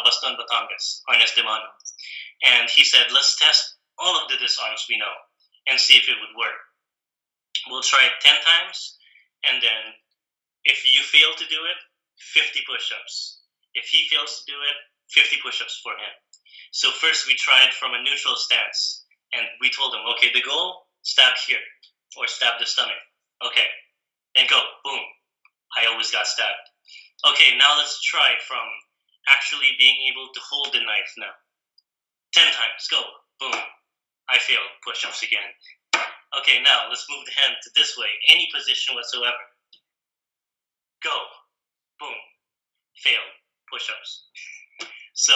Baston Batangas, Arnes de Mano. And he said, let's test all of the disarms we know and see if it would work. We'll try it 10 times, and then if you fail to do it, 50 push-ups. If he fails to do it, 50 push-ups for him. So first we tried from a neutral stance, and we told him, okay, the goal, stab here, or stab the stomach. Okay, and go, boom. I always got stabbed. Okay, now let's try from actually being able to hold the knife now. 10 times, go, boom. I failed, push-ups again. Okay, now let's move the hand to this way, any position whatsoever. Go, boom, failed, push-ups. So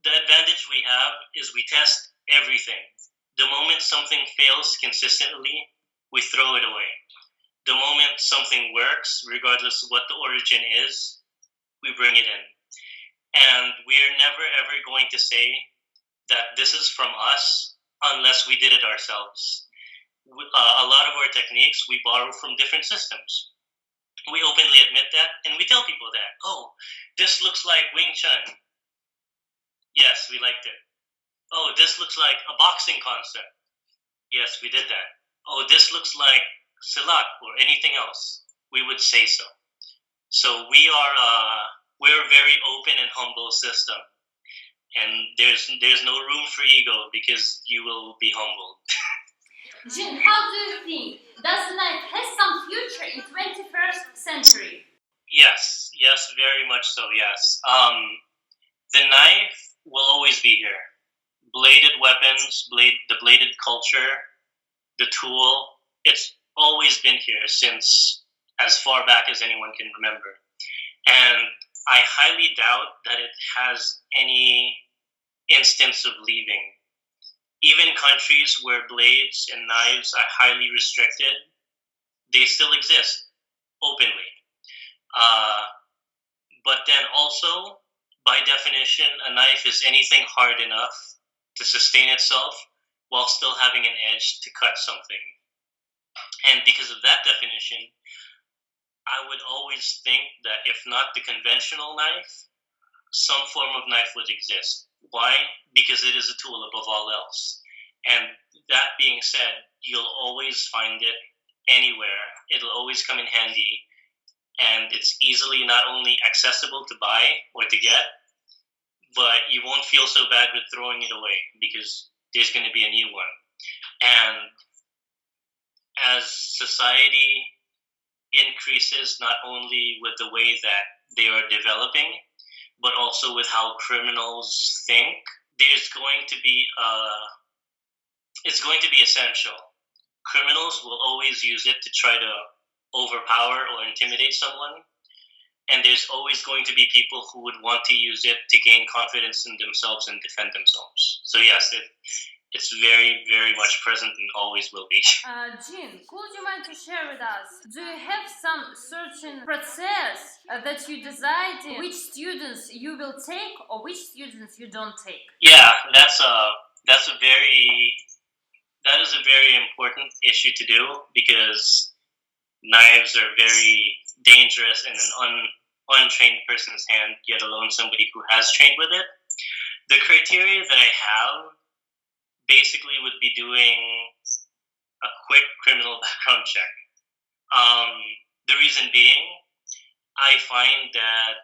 the advantage we have is we test everything. The moment something fails consistently, we throw it away. The moment something works, regardless of what the origin is, we bring it in. And we're never ever going to say that this is from us unless we did it ourselves. A lot of our techniques we borrow from different systems. We openly admit that, and we tell people that, oh, this looks like Wing Chun. Yes, we liked it. Oh, this looks like a boxing concept. Yes, we did that. Oh, this looks like Silat or anything else. We would say so. So we're a very open and humble system. And there's no room for ego, because you will be humbled. Jin, how do you think? Does the knife have some future in 21st century? Yes, very much so, yes. The knife will always be here. Bladed weapons, the bladed culture, the tool, it's always been here since as far back as anyone can remember. And I highly doubt that it has any instance of leaving. Even countries where blades and knives are highly restricted, they still exist openly. But then also, by definition, a knife is anything hard enough to sustain itself while still having an edge to cut something. And because of that definition, I would always think that if not the conventional knife, some form of knife would exist. Why? Because it is a tool above all else. And that being said, you'll always find it anywhere. It'll always come in handy. And it's easily not only accessible to buy or to get, but you won't feel so bad with throwing it away because there's going to be a new one. And as society increases, not only with the way that they are developing, but also with how criminals think, it's going to be essential. Criminals will always use it to try to overpower or intimidate someone, and there's always going to be people who would want to use it to gain confidence in themselves and defend themselves. So yes, it's very, very much present and always will be. Jin, could you mind to share with us, do you have some certain process that you decide which students you will take or which students you don't take? Yeah, that is a very important issue to do, because knives are very dangerous in an untrained person's hand, yet alone somebody who has trained with it. The criteria that I have basically would be doing a quick criminal background check. The reason being, I find that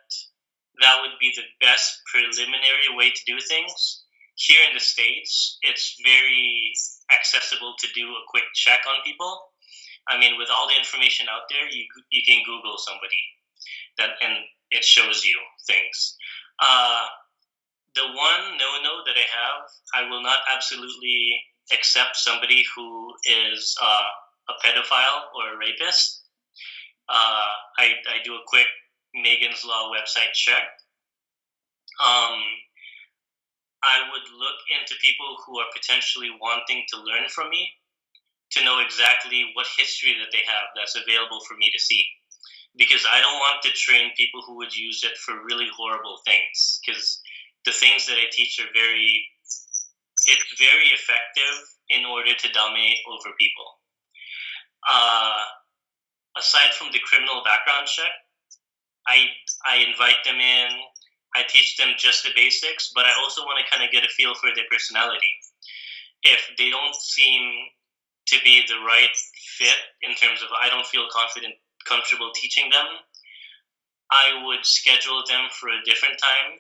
would be the best preliminary way to do things. Here in the States, it's very accessible to do a quick check on people. I mean, with all the information out there, you can Google somebody, and it shows you things. The one no-no that I will not absolutely accept somebody who is a pedophile or a rapist. I do a quick Megan's Law website check. I would look into people who are potentially wanting to learn from me, to know exactly what history that they have that's available for me to see. Because I don't want to train people who would use it for really horrible things. Because the things that I teach it's very effective in order to dominate over people. Aside from the criminal background check, I invite them in, I teach them just the basics, but I also want to kind of get a feel for their personality. If they don't seem to be the right fit in terms of I don't feel comfortable teaching them, I would schedule them for a different time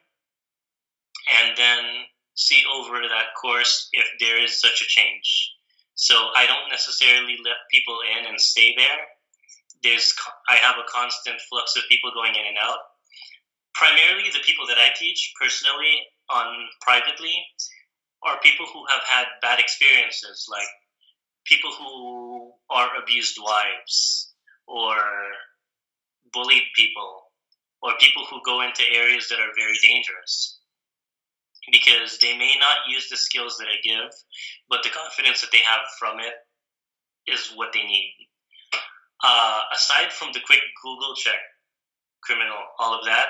and then see over that course if there is such a change. So I don't necessarily let people in and stay there. I have a constant flux of people going in and out. Primarily the people that I teach personally privately are people who have had bad experiences, like people who are abused wives or bullied people, or people who go into areas that are very dangerous, because they may not use the skills that I give, but the confidence that they have from it is what they need. Aside from the quick Google check, criminal, all of that,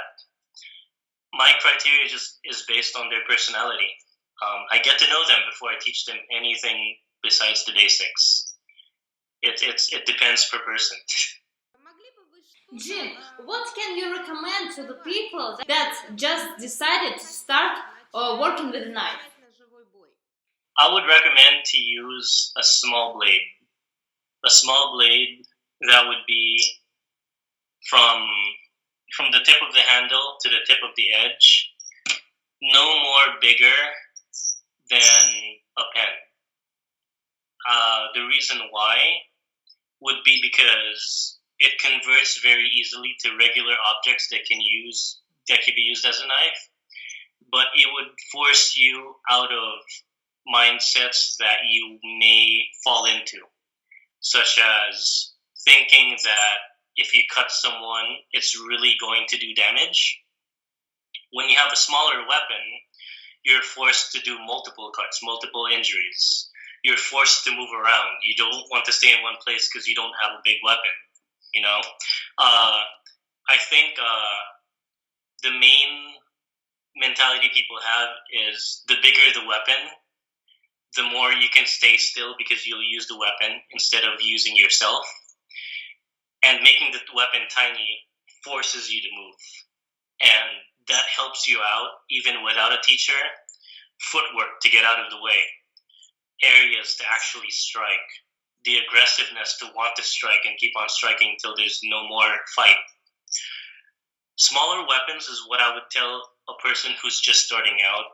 my criteria just is based on their personality. I get to know them before I teach them anything besides the basics. It depends per person. Jin, what can you recommend to the people that just decided to start working with a knife? I would recommend to use a small blade. A small blade that would be from the tip of the handle to the tip of the edge, no more bigger than a pen. The reason why would be because it converts very easily to regular objects that can be used as a knife, but it would force you out of mindsets that you may fall into, such as thinking that if you cut someone, it's really going to do damage. When you have a smaller weapon, you're forced to do multiple cuts, multiple injuries. You're forced to move around. You don't want to stay in one place because you don't have a big weapon, you know? I think the main mentality people have is the bigger the weapon, the more you can stay still because you'll use the weapon instead of using yourself. And making the weapon tiny forces you to move. And that helps you out even without a teacher. Footwork to get out of the way. Areas to actually strike. The aggressiveness to want to strike and keep on striking until there's no more fight. Smaller weapons is what I would tell a person who's just starting out,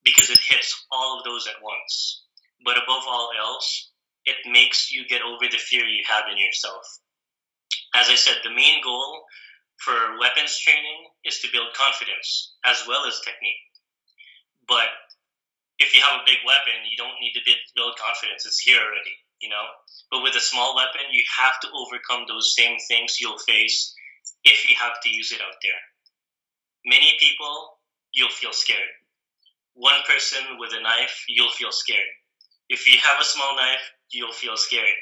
because it hits all of those at once. But above all else, it makes you get over the fear you have in yourself. As I said, the main goal for weapons training is to build confidence as well as technique. But if you have a big weapon, you don't need to build confidence. It's here already, you know? But with a small weapon, you have to overcome those same things you'll face if you have to use it out there. Many people, you'll feel scared. One person with a knife, you'll feel scared. If you have a small knife, you'll feel scared.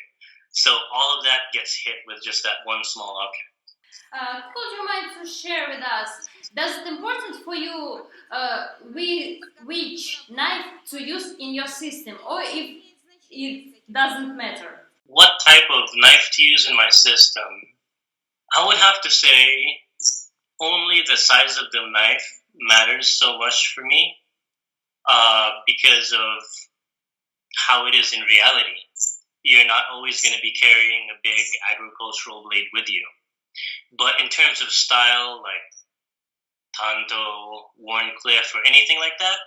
So all of that gets hit with just that one small object. Could you mind to share with us, does it important for you which knife to use in your system, or if it doesn't matter? What type of knife to use in my system? I would have to say only the size of the knife matters so much for me because of how it is in reality. You're not always going to be carrying a big agricultural blade with you. But in terms of style, like Tanto, Warncliffe, or anything like that,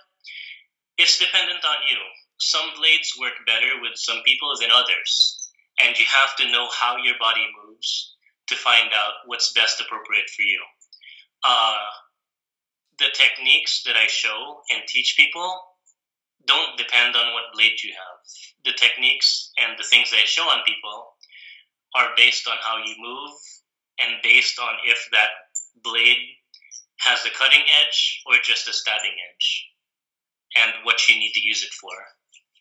it's dependent on you. Some blades work better with some people than others. And you have to know how your body moves to find out what's best appropriate for you. The techniques that I show and teach people don't depend on what blade you have. The techniques and the things that I show on people are based on how you move and based on if that blade has a cutting edge or just a stabbing edge and what you need to use it for.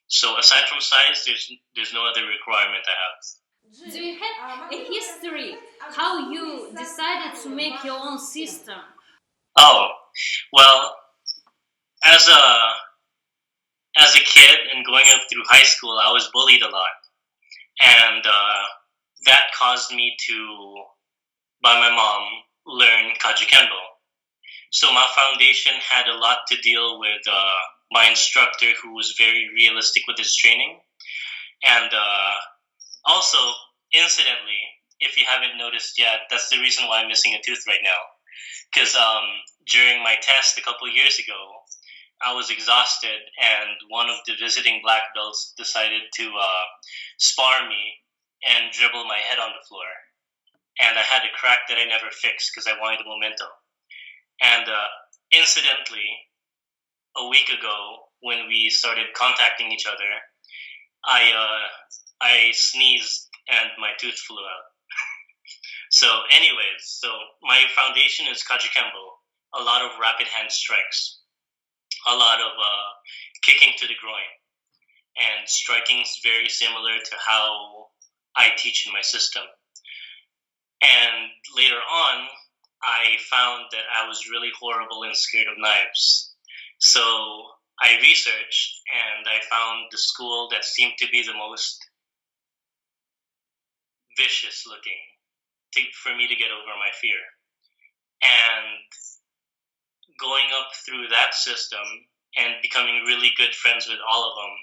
So aside from size, there's no other requirement I have. Do you have a history how you decided to make your own system? Oh, well, as a kid and going up through high school, I was bullied a lot. And that caused me to, by my mom, learn Kajukenbo. So my foundation had a lot to deal with my instructor, who was very realistic with his training. And also, incidentally, if you haven't noticed yet, that's the reason why I'm missing a tooth right now. Because during my test a couple of years ago, I was exhausted, and one of the visiting black belts decided to spar me and dribble my head on the floor. And I had a crack that I never fixed because I wanted a memento. And incidentally, a week ago, when we started contacting each other, I sneezed and my tooth flew out. So anyways, so my foundation is Kajukenbo, a lot of rapid hand strikes, a lot of kicking to the groin, and striking is very similar to how I teach in my system. And later on, I found that I was really horrible and scared of knives. So I researched and I found the school that seemed to be the most vicious looking for me to get over my fear. And going up through that system and becoming really good friends with all of them,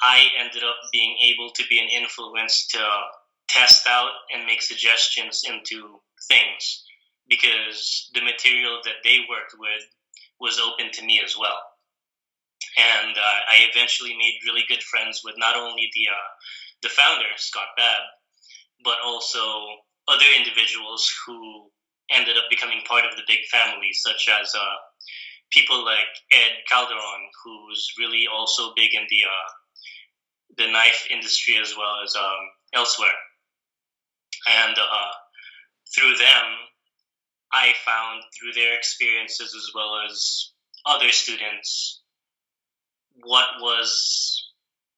I ended up being able to be an influence to test out and make suggestions into things, because the material that they worked with was open to me as well. And I eventually made really good friends with not only the founder, Scott Babb, but also other individuals who ended up becoming part of the big family, such as people like Ed Calderon, who's really also big in the knife industry as well as elsewhere. And through them, I found through their experiences as well as other students what was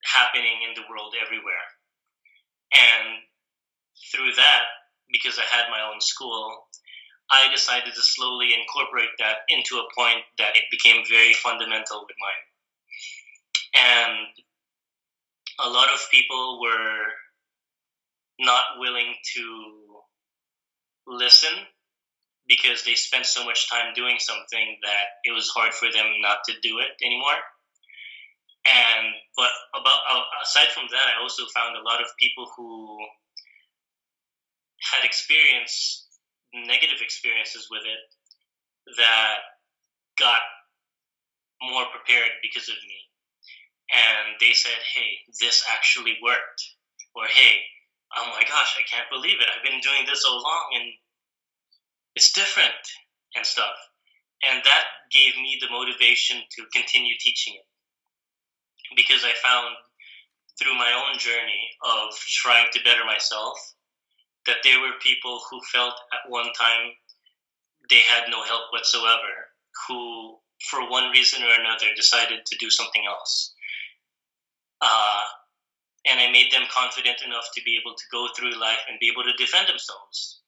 happening in the world everywhere. And through that, because I had my own school, I decided to slowly incorporate that into a point that it became very fundamental with mine. And a lot of people were not willing to listen because they spent so much time doing something that it was hard for them not to do it anymore. But aside from that, I also found a lot of people who had experienced negative experiences with it that got more prepared because of me. And they said, hey, this actually worked. Or, hey, oh my gosh, I can't believe it. I've been doing this so long and it's different and stuff. And that gave me the motivation to continue teaching it. Because I found through my own journey of trying to better myself that there were people who felt at one time they had no help whatsoever, who for one reason or another decided to do something else. And I made them confident enough to be able to go through life and be able to defend themselves.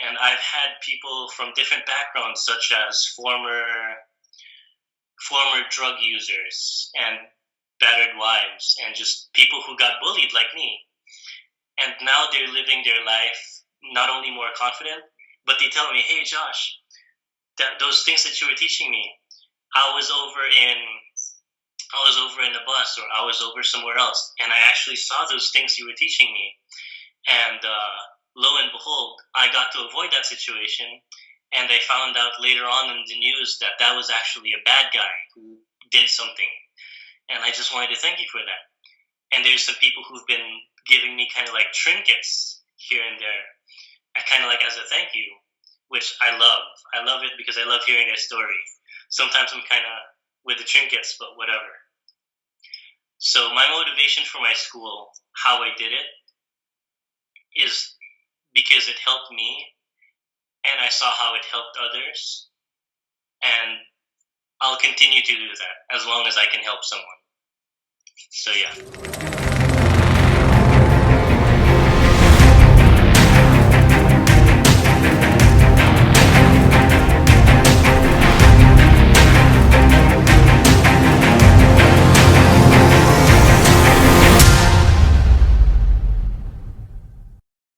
And I've had people from different backgrounds, such as former drug users and battered wives, and just people who got bullied like me. And now they're living their life not only more confident, but they tell me, hey, Josh, those things that you were teaching me, I was over in a bus, or I was over somewhere else, and I actually saw those things you were teaching me. And lo and behold, I got to avoid that situation, and I found out later on in the news that was actually a bad guy who did something. And I just wanted to thank you for that. And there's some people who've been giving me kind of like trinkets here and there, kind of like as a thank you, which I love. I love it because I love hearing their story. Sometimes I'm kind of with the trinkets, but whatever. So my motivation for my school, how I did it, is because it helped me, and I saw how it helped others, and I'll continue to do that as long as I can help someone. So yeah.